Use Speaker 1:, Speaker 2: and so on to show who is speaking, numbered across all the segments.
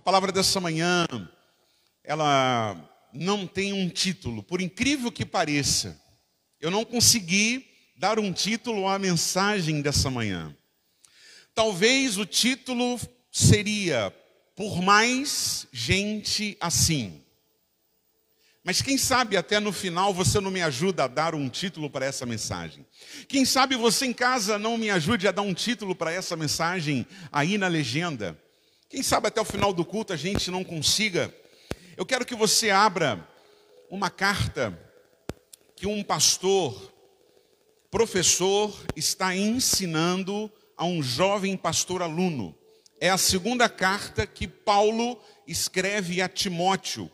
Speaker 1: palavra dessa manhã, ela não tem um título, por incrível que pareça. Eu não consegui dar um título à mensagem dessa manhã. Talvez o título seria Por Mais Gente Assim. Mas quem sabe até no final você não me ajuda a dar um título para essa mensagem. Quem sabe você em casa não me ajude a dar um título para essa mensagem aí na legenda. Quem sabe até o final do culto a gente não consiga. Eu quero que você abra uma carta que um pastor, professor, está ensinando a um jovem pastor aluno. É a segunda carta que Paulo escreve a Timóteo.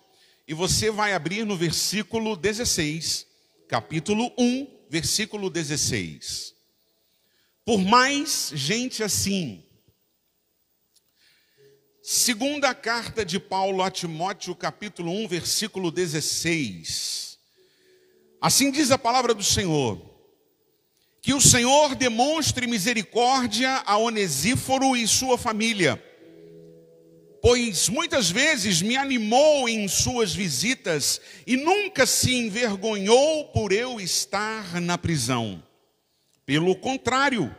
Speaker 1: E você vai abrir no versículo 16, capítulo 1, versículo 16. Por mais gente assim. Segunda carta de Paulo a Timóteo, capítulo 1, versículo 16. Assim diz a palavra do Senhor: que o Senhor demonstre misericórdia a Onesíforo e sua família, pois muitas vezes me animou em suas visitas e nunca se envergonhou por eu estar na prisão. Pelo contrário,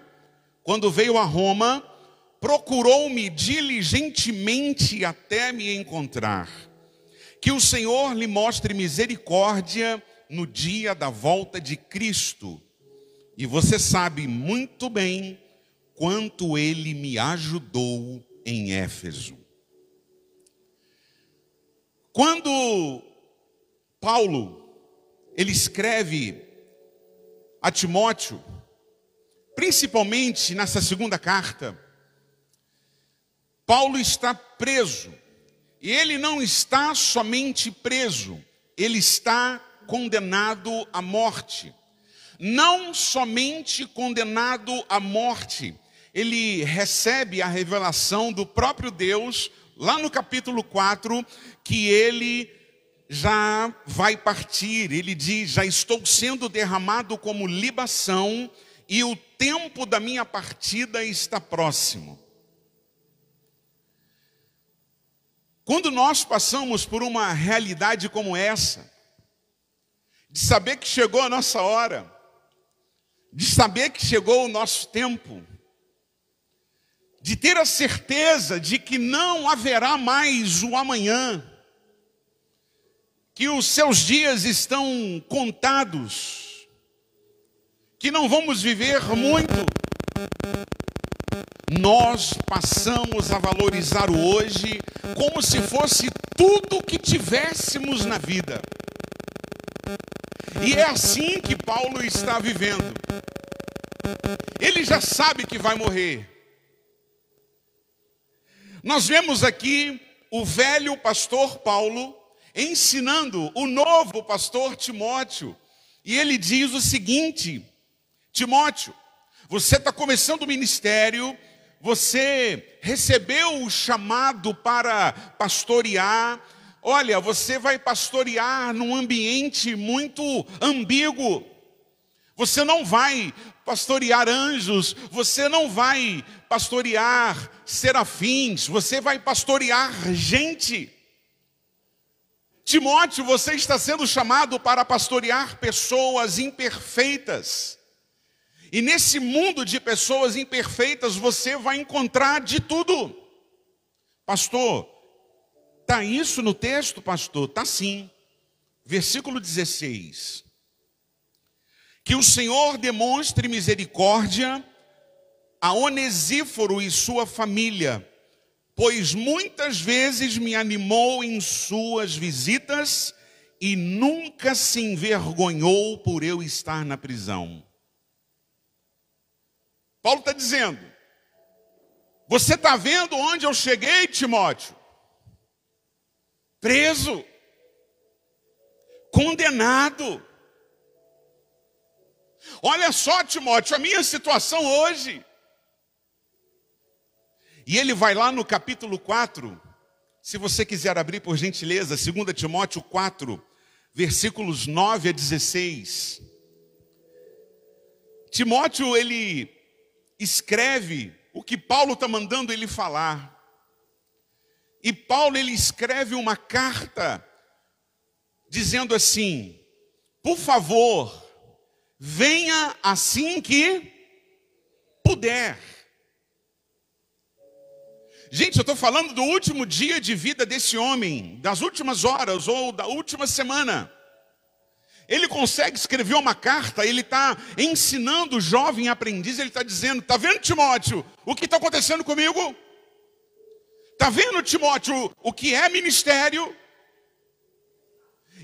Speaker 1: quando veio a Roma, procurou-me diligentemente até me encontrar. Que o Senhor lhe mostre misericórdia no dia da volta de Cristo. E você sabe muito bem quanto ele me ajudou em Éfeso. Quando Paulo, ele escreve a Timóteo, principalmente nessa segunda carta, Paulo está preso. E ele não está somente preso, ele está condenado à morte. Não somente condenado à morte, ele recebe a revelação do próprio Deus, lá no capítulo 4, que ele já vai partir. Ele diz: já estou sendo derramado como libação e o tempo da minha partida está próximo. Quando nós passamos por uma realidade como essa, de saber que chegou a nossa hora, de saber que chegou o nosso tempo, de ter a certeza de que não haverá mais o amanhã, que os seus dias estão contados, que não vamos viver muito, nós passamos a valorizar o hoje como se fosse tudo o que tivéssemos na vida. E é assim que Paulo está vivendo. Ele já sabe que vai morrer. Nós vemos aqui o velho pastor Paulo ensinando o novo pastor Timóteo. E ele diz o seguinte: Timóteo, você está começando o ministério, você recebeu o chamado para pastorear. Olha, você vai pastorear num ambiente muito ambíguo. Você não vai pastorear anjos, você não vai pastorear serafins, você vai pastorear gente. Timóteo, você está sendo chamado para pastorear pessoas imperfeitas. E nesse mundo de pessoas imperfeitas, você vai encontrar de tudo. Pastor, está isso no texto, pastor? Está sim. Versículo 16. Que o Senhor demonstre misericórdia a Onesíforo e sua família, pois muitas vezes me animou em suas visitas e nunca se envergonhou por eu estar na prisão. Paulo está dizendo: você está vendo onde eu cheguei, Timóteo? Preso, condenado. Olha só, Timóteo, a minha situação hoje. E ele vai lá no capítulo 4, se você quiser abrir por gentileza, 2 Timóteo 4, versículos 9 a 16. Timóteo, ele escreve o que Paulo está mandando ele falar. E Paulo, ele escreve uma carta dizendo assim: por favor, venha assim que puder. Gente, eu estou falando do último dia de vida desse homem, das últimas horas ou da última semana. Ele consegue escrever uma carta, ele está ensinando o jovem aprendiz, ele está dizendo: está vendo, Timóteo, o que está acontecendo comigo? Está vendo, Timóteo, o que é ministério?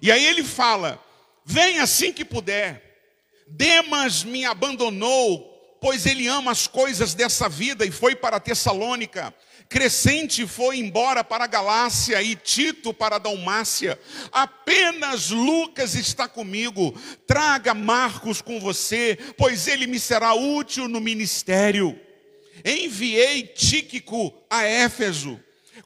Speaker 1: E aí ele fala: vem assim que puder. Demas me abandonou, pois ele ama as coisas dessa vida e foi para Tessalônica. Crescente foi embora para a Galácia e Tito para a Dalmácia. Apenas Lucas está comigo. Traga Marcos com você, pois ele me será útil no ministério. Enviei Tíquico a Éfeso.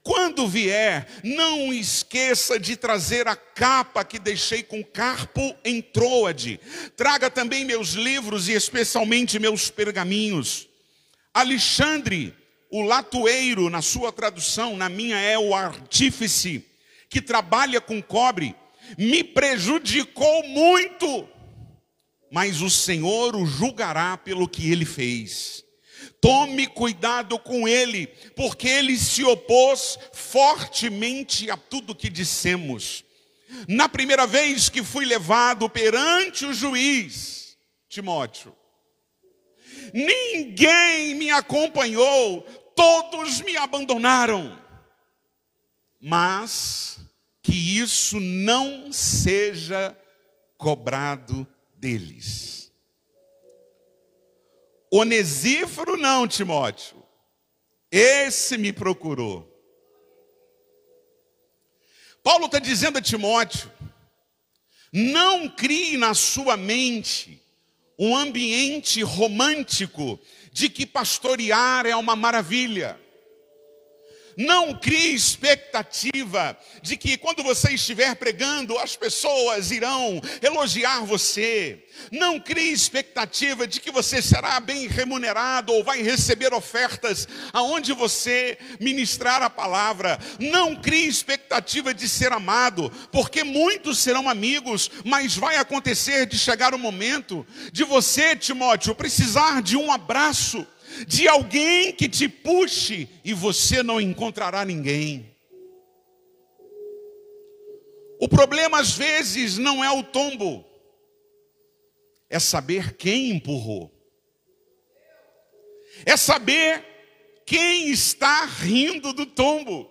Speaker 1: Quando vier, não esqueça de trazer a capa que deixei com Carpo em Troade. Traga também meus livros e especialmente meus pergaminhos. Alexandre, o latoeiro, na sua tradução, na minha é o artífice, que trabalha com cobre, me prejudicou muito, mas o Senhor o julgará pelo que ele fez. Tome cuidado com ele, porque ele se opôs fortemente a tudo que dissemos. Na primeira vez que fui levado perante o juiz, Timóteo, ninguém me acompanhou, todos me abandonaram. Mas que isso não seja cobrado deles. Onesíforo não, Timóteo. Esse me procurou. Paulo está dizendo a Timóteo: não crie na sua mente um ambiente romântico de que pastorear é uma maravilha. Não crie expectativa de que quando você estiver pregando, as pessoas irão elogiar você. Não crie expectativa de que você será bem remunerado ou vai receber ofertas aonde você ministrar a palavra. Não crie expectativa de ser amado, porque muitos serão amigos, mas vai acontecer de chegar o momento de você, Timóteo, precisar de um abraço, de alguém que te puxe, e você não encontrará ninguém. O problema às vezes não é o tombo, é saber quem empurrou, é saber quem está rindo do tombo.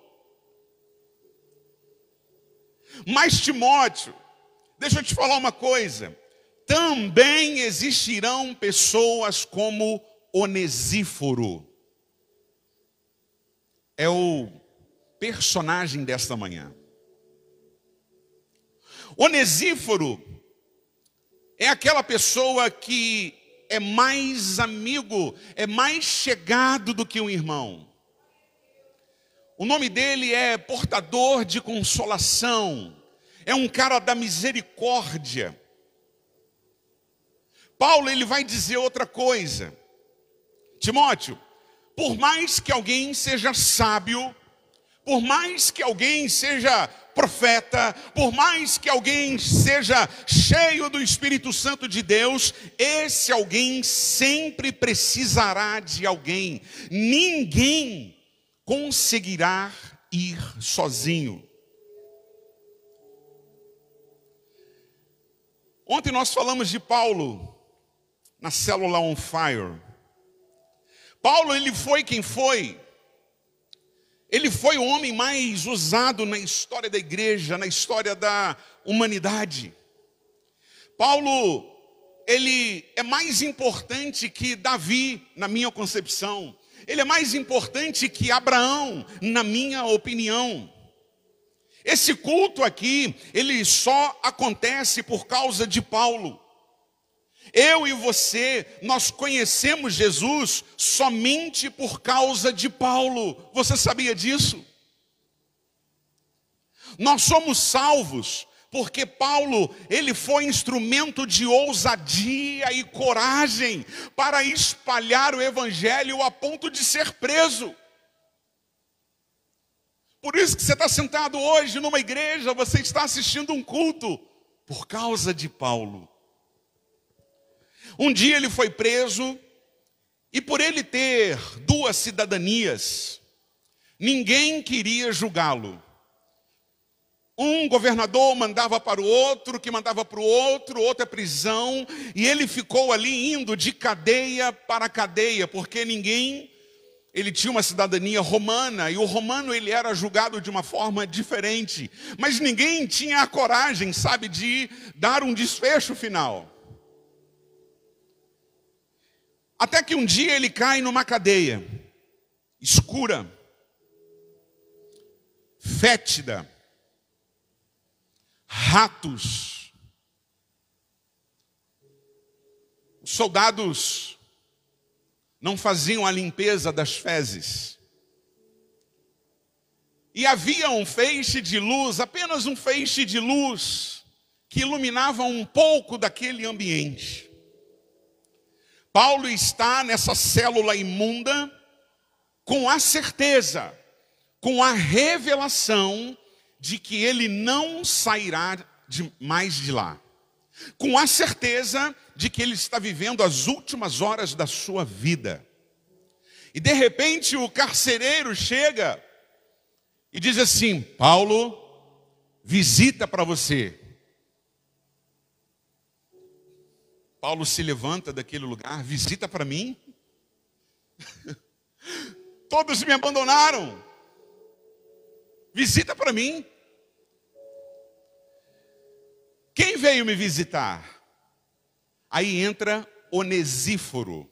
Speaker 1: Mas Timóteo, deixa eu te falar uma coisa, também existirão pessoas como Onesíforo. É o personagem desta manhã. Onesíforo é aquela pessoa que é mais amigo, é mais chegado do que um irmão. O nome dele é portador de consolação, é um cara da misericórdia. Paulo, ele vai dizer outra coisa: Timóteo, por mais que alguém seja sábio, por mais que alguém seja profeta, por mais que alguém seja cheio do Espírito Santo de Deus, esse alguém sempre precisará de alguém. Ninguém conseguirá ir sozinho. Ontem nós falamos de Paulo na célula On Fire. Paulo, ele foi quem foi. Ele foi o homem mais usado na história da igreja, na história da humanidade. Paulo, ele é mais importante que Davi, na minha concepção. Ele é mais importante que Abraão, na minha opinião. Esse culto aqui, ele só acontece por causa de Paulo. Eu e você, nós conhecemos Jesus somente por causa de Paulo. Você sabia disso? Nós somos salvos porque Paulo, ele foi instrumento de ousadia e coragem para espalhar o evangelho a ponto de ser preso. Por isso que você está sentado hoje numa igreja, você está assistindo um culto, por causa de Paulo. Um dia ele foi preso, e por ele ter duas cidadanias, ninguém queria julgá-lo. Um governador mandava para o outro, que mandava para o outro, outra prisão, e ele ficou ali indo de cadeia para cadeia, porque ele tinha uma cidadania romana, e o romano ele era julgado de uma forma diferente, mas ninguém tinha a coragem, sabe, de dar um desfecho final. Até que um dia ele cai numa cadeia escura, fétida, ratos. Os soldados não faziam a limpeza das fezes. E havia um feixe de luz, apenas um feixe de luz, que iluminava um pouco daquele ambiente. Paulo está nessa célula imunda com a certeza, com a revelação de que ele não sairá mais de lá. Com a certeza de que ele está vivendo as últimas horas da sua vida. E de repente o carcereiro chega e diz assim: Paulo, visita para você. Paulo se levanta daquele lugar: visita para mim? Todos me abandonaram. Visita para mim. Quem veio me visitar? Aí entra Onesíforo.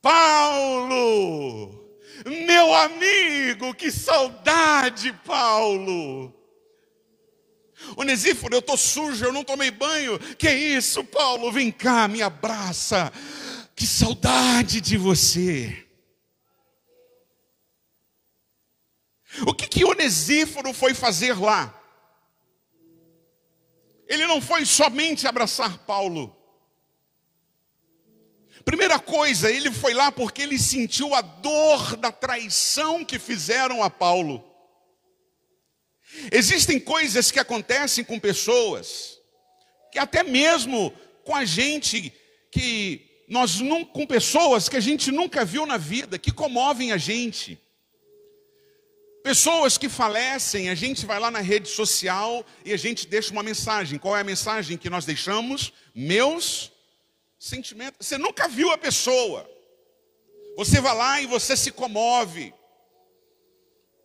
Speaker 1: Paulo, meu amigo, que saudade, Paulo. Onesíforo, eu estou sujo, eu não tomei banho. Que isso, Paulo? Vem cá, me abraça. Que saudade de você. O que Onesíforo foi fazer lá? Ele não foi somente abraçar Paulo. Primeira coisa, ele foi lá porque ele sentiu a dor da traição que fizeram a Paulo. Existem coisas que acontecem com pessoas, que até mesmo com a gente, com pessoas que a gente nunca viu na vida, que comovem a gente. Pessoas que falecem, a gente vai lá na rede social e a gente deixa uma mensagem. Qual é a mensagem que nós deixamos? Meus sentimentos. Você nunca viu a pessoa. Você vai lá e você se comove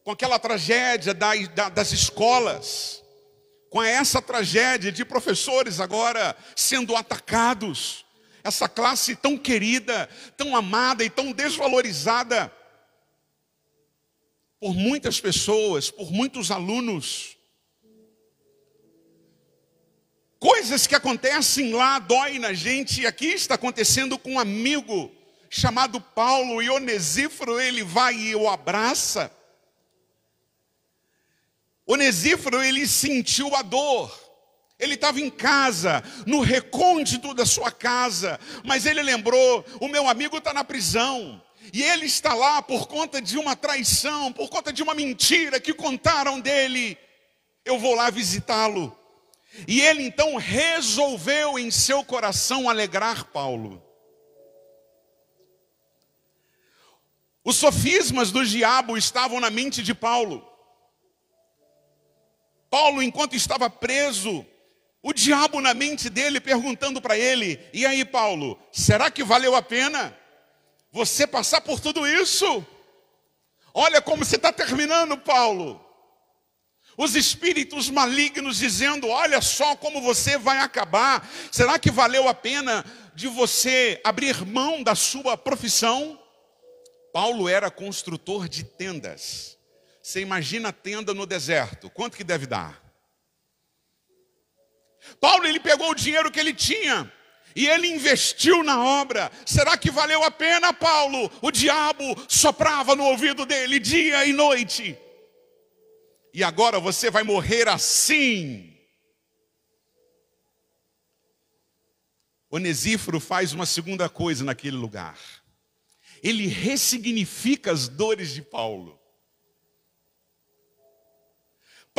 Speaker 1: com aquela tragédia das escolas, com essa tragédia de professores agora sendo atacados, essa classe tão querida, tão amada e tão desvalorizada por muitas pessoas, por muitos alunos. Coisas que acontecem lá dói na gente, e aqui está acontecendo com um amigo chamado Paulo, e Onesíforo, ele vai e o abraça. Onesíforo, ele sentiu a dor. Ele estava em casa, no recôndito da sua casa, mas ele lembrou: o meu amigo está na prisão. E ele está lá por conta de uma traição, por conta de uma mentira que contaram dele. Eu vou lá visitá-lo. E ele então resolveu em seu coração alegrar Paulo. Os sofismas do diabo estavam na mente de Paulo. Paulo, enquanto estava preso, o diabo na mente dele perguntando para ele: e aí, Paulo, será que valeu a pena você passar por tudo isso? Olha como você está terminando, Paulo. Os espíritos malignos dizendo: olha só como você vai acabar. Será que valeu a pena de você abrir mão da sua profissão? Paulo era construtor de tendas. Você imagina a tenda no deserto, quanto que deve dar? Paulo, ele pegou o dinheiro que ele tinha e ele investiu na obra. Será que valeu a pena, Paulo? O diabo soprava no ouvido dele dia e noite. E agora você vai morrer assim. Onesíforo faz uma segunda coisa naquele lugar. Ele ressignifica as dores de Paulo.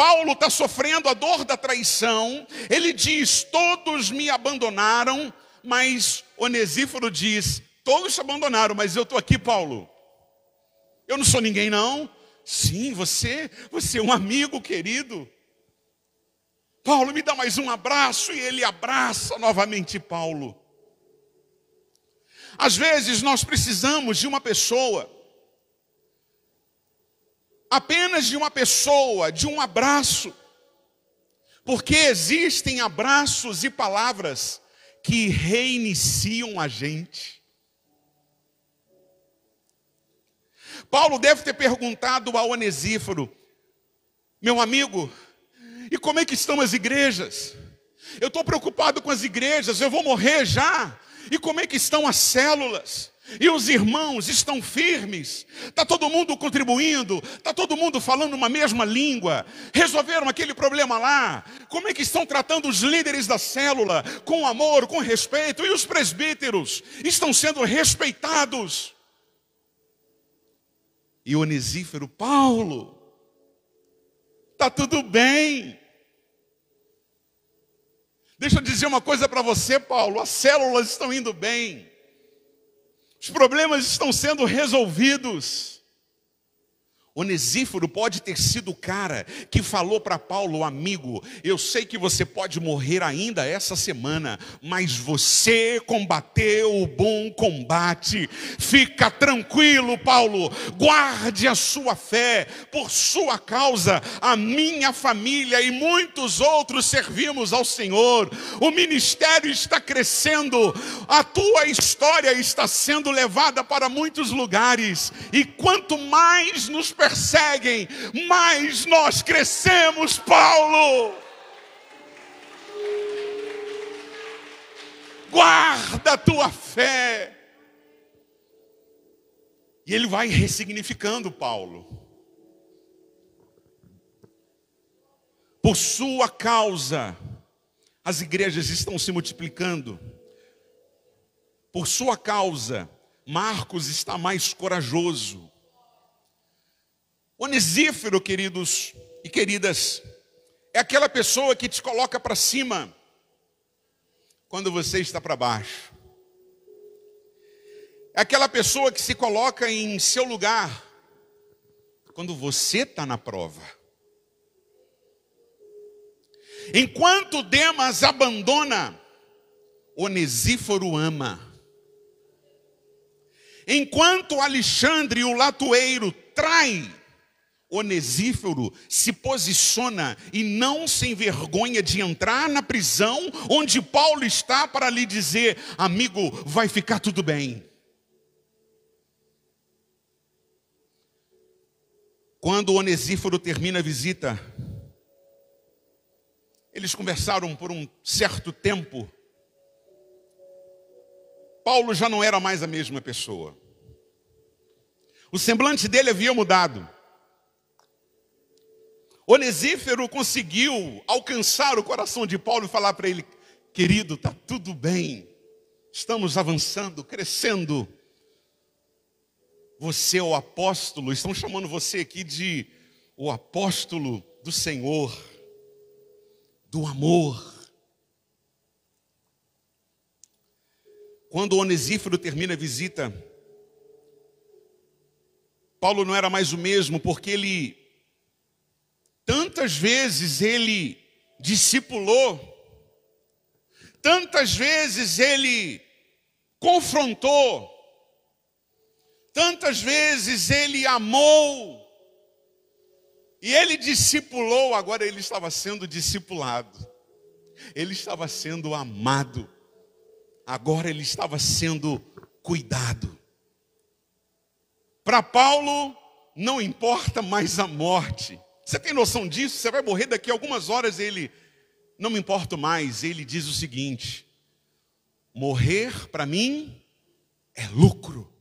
Speaker 1: Paulo está sofrendo a dor da traição. Ele diz: todos me abandonaram. Mas Onesíforo diz: todos te abandonaram, mas eu estou aqui, Paulo. Eu não sou ninguém, não. Sim, você é um amigo querido. Paulo, me dá mais um abraço. E ele abraça novamente Paulo. Às vezes nós precisamos de uma pessoa, apenas de uma pessoa, de um abraço. Porque existem abraços e palavras que reiniciam a gente. Paulo deve ter perguntado a Onesíforo: meu amigo, e como é que estão as igrejas? Eu estou preocupado com as igrejas, eu vou morrer já. E como é que estão as células? E os irmãos estão firmes? Está todo mundo contribuindo? Está todo mundo falando uma mesma língua? Resolveram aquele problema lá? Como é que estão tratando os líderes da célula? Com amor, com respeito? E os presbíteros estão sendo respeitados? E Onesíforo: Paulo, está tudo bem. Deixa eu dizer uma coisa para você, Paulo: as células estão indo bem. Os problemas estão sendo resolvidos. Onesíforo pode ter sido o cara que falou para Paulo: amigo, eu sei que você pode morrer ainda essa semana, mas você combateu o bom combate. Fica tranquilo, Paulo, guarde a sua fé. Por sua causa, a minha família e muitos outros servimos ao Senhor. O ministério está crescendo, a tua história está sendo levada para muitos lugares. E quanto mais nos perseguem, mas nós crescemos, Paulo. Guarda a tua fé. E ele vai ressignificando Paulo. Por sua causa, as igrejas estão se multiplicando. Por sua causa, Marcos está mais corajoso. Onesíforo, queridos e queridas, é aquela pessoa que te coloca para cima quando você está para baixo. É aquela pessoa que se coloca em seu lugar quando você está na prova. Enquanto Demas abandona, Onesíforo ama. Enquanto Alexandre, o latoeiro, trai, Onesíforo se posiciona e não se envergonha de entrar na prisão onde Paulo está para lhe dizer: amigo, vai ficar tudo bem. Quando Onesíforo termina a visita, eles conversaram por um certo tempo. Paulo já não era mais a mesma pessoa. O semblante dele havia mudado. Onesíforo conseguiu alcançar o coração de Paulo e falar para ele: querido, está tudo bem, estamos avançando, crescendo. Você é o apóstolo, estão chamando você aqui de o apóstolo do Senhor, do amor. Quando Onesíforo termina a visita, Paulo não era mais o mesmo, porque tantas vezes ele discipulou, tantas vezes ele confrontou, tantas vezes ele amou, e ele discipulou. Agora ele estava sendo discipulado, ele estava sendo amado, agora ele estava sendo cuidado. Para Paulo não importa mais a morte. Você tem noção disso? Você vai morrer daqui a algumas horas. Ele: não me importo mais. Ele diz o seguinte: morrer para mim é lucro.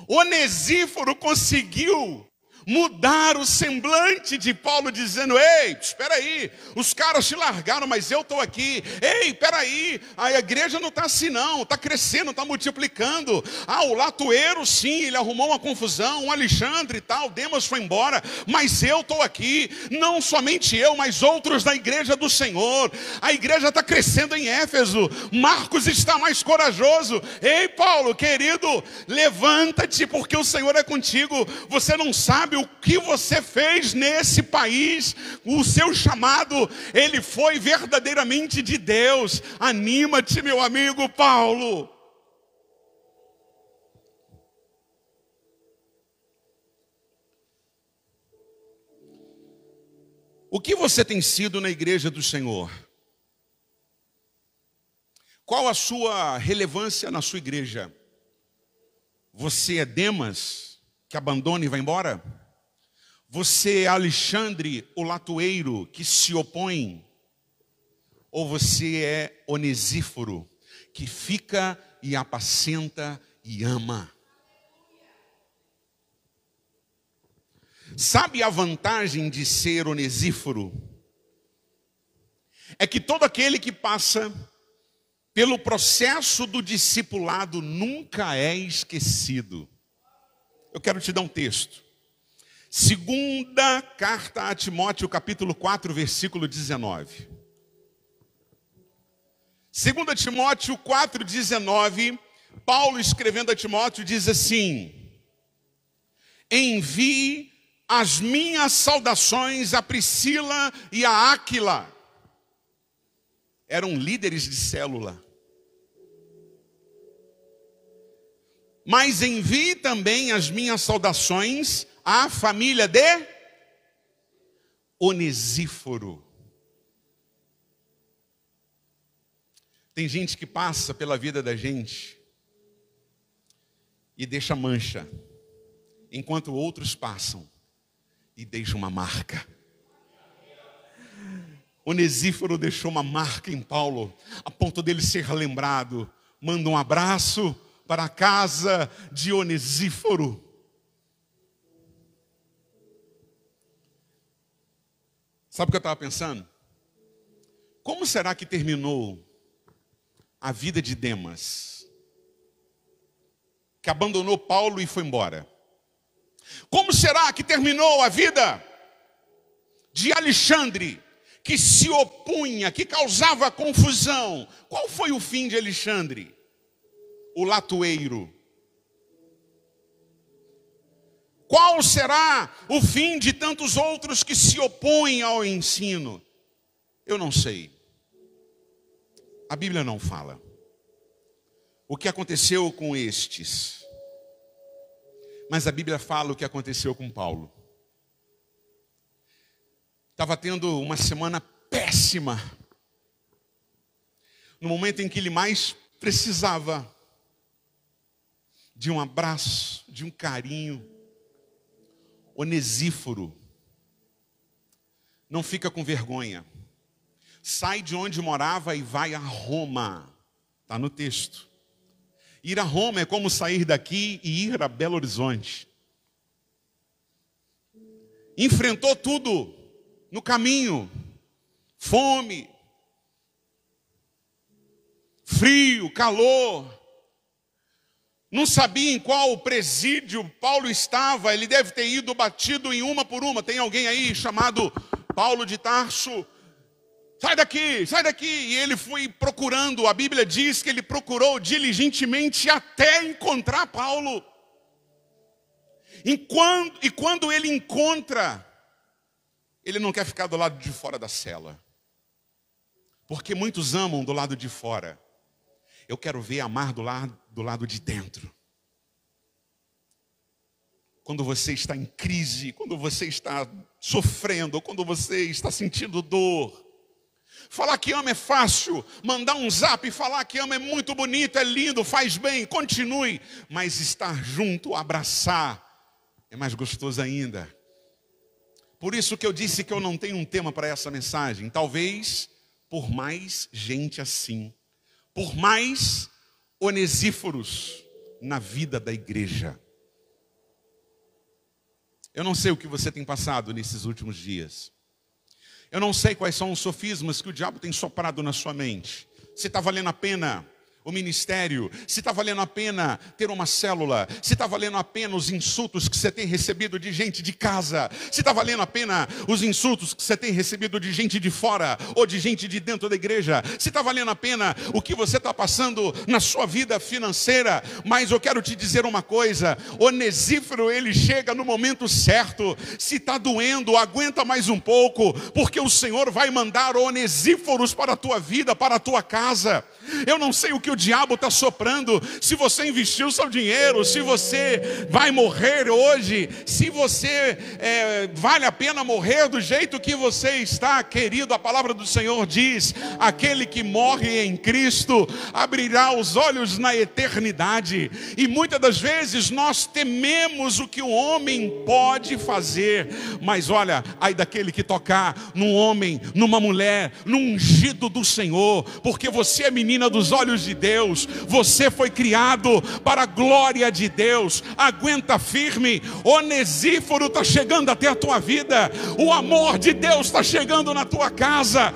Speaker 1: Onesíforo conseguiu mudar o semblante de Paulo, dizendo: ei, espera aí, os caras te largaram, mas eu estou aqui. Ei, espera aí, a igreja não está assim não, está crescendo, está multiplicando. O latoeiro, sim, ele arrumou uma confusão, um Alexandre e tal, Demas foi embora, mas eu estou aqui. Não somente eu, mas outros da igreja do Senhor. A igreja está crescendo em Éfeso, Marcos está mais corajoso. Ei, Paulo, querido, levanta-te, porque o Senhor é contigo. Você não sabe o que você fez nesse país. O seu chamado, ele foi verdadeiramente de Deus. Anima-te, meu amigo Paulo. O que você tem sido na igreja do Senhor? Qual a sua relevância na sua igreja? Você é Demas, que abandona e vai embora? Você é Alexandre, o latoeiro, que se opõe? Ou você é Onesíforo, que fica e apacenta e ama? Sabe a vantagem de ser Onesíforo? É que todo aquele que passa pelo processo do discipulado nunca é esquecido. Eu quero te dar um texto. Segunda carta a Timóteo, capítulo 4, versículo 19. 2 Timóteo 4, 19, Paulo escrevendo a Timóteo diz assim: envie as minhas saudações a Priscila e a Áquila. Eram líderes de célula. Mas envie também as minhas saudações à família de Onesíforo. Tem gente que passa pela vida da gente e deixa mancha, enquanto outros passam e deixam uma marca. Onesíforo deixou uma marca em Paulo, a ponto dele ser lembrado. Manda um abraço para a casa de Onesíforo. Sabe o que eu estava pensando? Como será que terminou a vida de Demas, que abandonou Paulo e foi embora? Como será que terminou a vida de Alexandre, que se opunha, que causava confusão? Qual foi o fim de Alexandre, o latoeiro? Qual será o fim de tantos outros que se opõem ao ensino? Eu não sei. A Bíblia não fala o que aconteceu com estes. Mas a Bíblia fala o que aconteceu com Paulo. Estava tendo uma semana péssima. No momento em que ele mais precisava de um abraço, de um carinho. Onesíforo não fica com vergonha. Sai de onde morava e vai a Roma. Está no texto. Ir a Roma é como sair daqui e ir a Belo Horizonte. Enfrentou tudo no caminho. Fome, frio, calor. Não sabia em qual presídio Paulo estava. Ele deve ter ido batido em uma por uma. Tem alguém aí chamado Paulo de Tarso? Sai daqui, sai daqui. E ele foi procurando. A Bíblia diz que ele procurou diligentemente até encontrar Paulo. E quando ele encontra, ele não quer ficar do lado de fora da cela. Porque muitos amam do lado de fora. Eu quero ver amar do lado de dentro. Quando você está em crise, quando você está sofrendo, quando você está sentindo dor. Falar que ama é fácil. Mandar um zap e falar que ama é muito bonito, é lindo, faz bem, continue. Mas estar junto, abraçar, é mais gostoso ainda. Por isso que eu disse que eu não tenho um tema para essa mensagem. Talvez por mais gente assim. Por mais Onesíforos na vida da igreja. Eu não sei o que você tem passado nesses últimos dias. Eu não sei quais são os sofismas que o diabo tem soprado na sua mente. Se está valendo a pena o ministério, se está valendo a pena ter uma célula, se está valendo a pena os insultos que você tem recebido de gente de casa, se está valendo a pena os insultos que você tem recebido de gente de fora ou de gente de dentro da igreja, se está valendo a pena o que você está passando na sua vida financeira. Mas eu quero te dizer uma coisa: Onesíforo, ele chega no momento certo. Se está doendo, aguenta mais um pouco, porque o Senhor vai mandar onesíforos para a tua vida, para a tua casa. Eu não sei o que o diabo está soprando, se você investiu seu dinheiro, se você vai morrer hoje, se você vale a pena morrer do jeito que você está, querido. A palavra do Senhor diz: aquele que morre em Cristo abrirá os olhos na eternidade. E muitas das vezes nós tememos o que o homem pode fazer, mas olha, ai daquele que tocar num homem, numa mulher, num ungido do Senhor, porque você é menina dos olhos de Deus, você foi criado para a glória de Deus. Aguenta firme, Onesíforo está chegando até a tua vida, o amor de Deus está chegando na tua casa.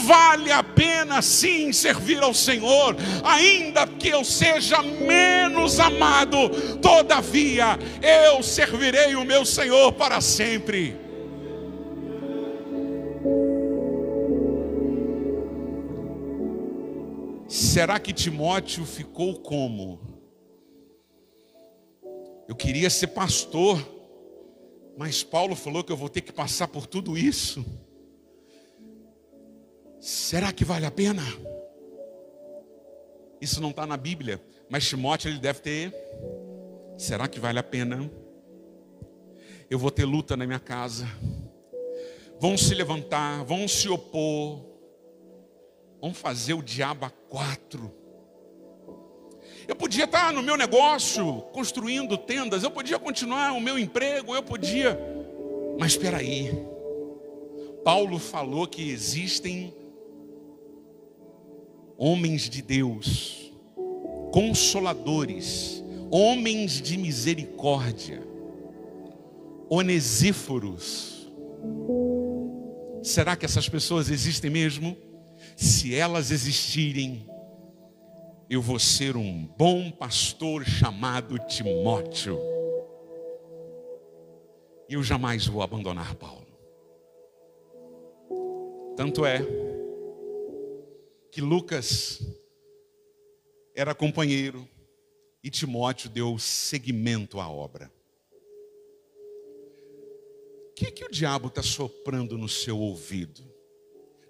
Speaker 1: Vale a pena sim servir ao Senhor, ainda que eu seja menos amado, todavia eu servirei o meu Senhor para sempre. Será que Timóteo ficou como? Eu queria ser pastor, mas Paulo falou que eu vou ter que passar por tudo isso. Será que vale a pena? Isso não está na Bíblia, mas Timóteo ele deve ter. Será que vale a pena? Eu vou ter luta na minha casa. Vão se levantar, vão se opor. Vamos fazer o diabo a quatro. Eu podia estar no meu negócio, construindo tendas. Eu podia continuar o meu emprego. Eu podia. Mas espera aí. Paulo falou que existem homens de Deus, consoladores, homens de misericórdia, onesíforos. Será que essas pessoas existem mesmo? Se elas existirem, eu vou ser um bom pastor chamado Timóteo. E eu jamais vou abandonar Paulo. Tanto é que Lucas era companheiro e Timóteo deu seguimento à obra. O que o diabo está soprando no seu ouvido?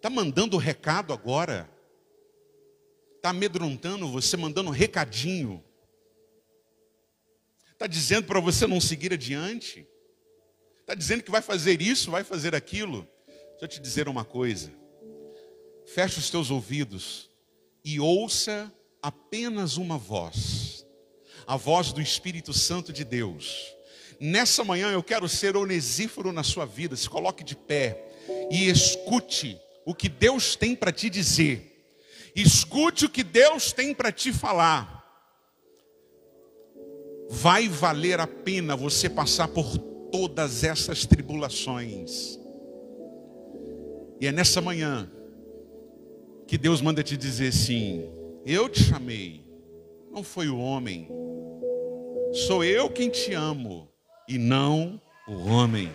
Speaker 1: Está mandando recado agora? Está amedrontando você, mandando recadinho? Está dizendo para você não seguir adiante? Está dizendo que vai fazer isso, vai fazer aquilo? Deixa eu te dizer uma coisa. Feche os teus ouvidos e ouça apenas uma voz. A voz do Espírito Santo de Deus. Nessa manhã eu quero ser onesíforo na sua vida. Se coloque de pé e escute o que Deus tem para te dizer. Escute o que Deus tem para te falar. Vai valer a pena você passar por todas essas tribulações. E é nessa manhã que Deus manda te dizer assim: eu te chamei, não foi o homem. Sou eu quem te amo e não o homem.